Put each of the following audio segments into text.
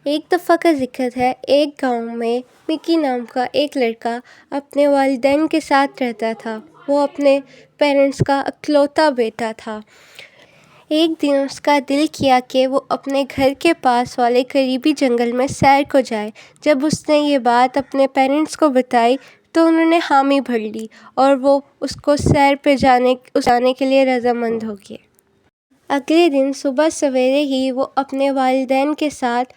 ایک دفعہ کا ذکر ہے، ایک گاؤں میں مکی نام کا ایک لڑکا اپنے والدین کے ساتھ رہتا تھا۔ وہ اپنے پیرنٹس کا اکلوتا بیٹا تھا۔ ایک دن اس کا دل کیا کہ وہ اپنے گھر کے پاس والے قریبی جنگل میں سیر کو جائے۔ جب اس نے یہ بات اپنے پیرنٹس کو بتائی تو انہوں نے حامی بھر لی اور وہ اس کو سیر پہ جانے کے لیے رضامند ہو گئے۔ اگلے دن صبح سویرے ہی وہ اپنے والدین کے ساتھ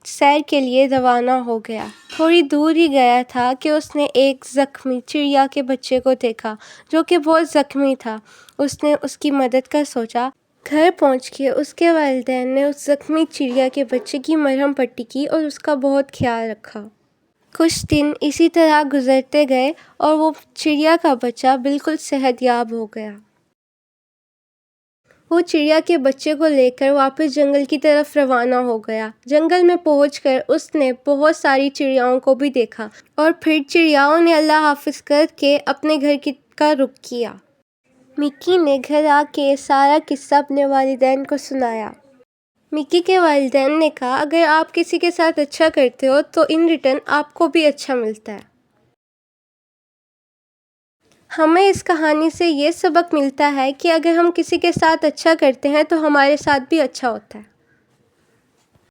سیر کے لیے روانہ ہو گیا۔ تھوڑی دور ہی گیا تھا کہ اس نے ایک زخمی چڑیا کے بچے کو دیکھا جو کہ بہت زخمی تھا۔ اس نے اس کی مدد کا سوچا۔ گھر پہنچ کے اس کے والدین نے اس زخمی چڑیا کے بچے کی مرہم پٹی کی اور اس کا بہت خیال رکھا۔ کچھ دن اسی طرح گزرتے گئے اور وہ چڑیا کا بچہ بالکل صحت یاب ہو گیا۔ وہ چڑیا کے بچے کو لے کر واپس جنگل کی طرف روانہ ہو گیا۔ جنگل میں پہنچ کر اس نے بہت ساری چڑیاؤں کو بھی دیکھا اور پھر چڑیاؤں نے اللہ حافظ کر کے اپنے گھر کا رخ کیا۔ مکی نے گھر آ کے سارا قصہ اپنے والدین کو سنایا۔ مکی کے والدین نے کہا، اگر آپ کسی کے ساتھ اچھا کرتے ہو تو ان ریٹرن آپ کو بھی اچھا ملتا ہے۔ ہمیں اس کہانی سے یہ سبق ملتا ہے کہ اگر ہم کسی کے ساتھ اچھا کرتے ہیں تو ہمارے ساتھ بھی اچھا ہوتا ہے۔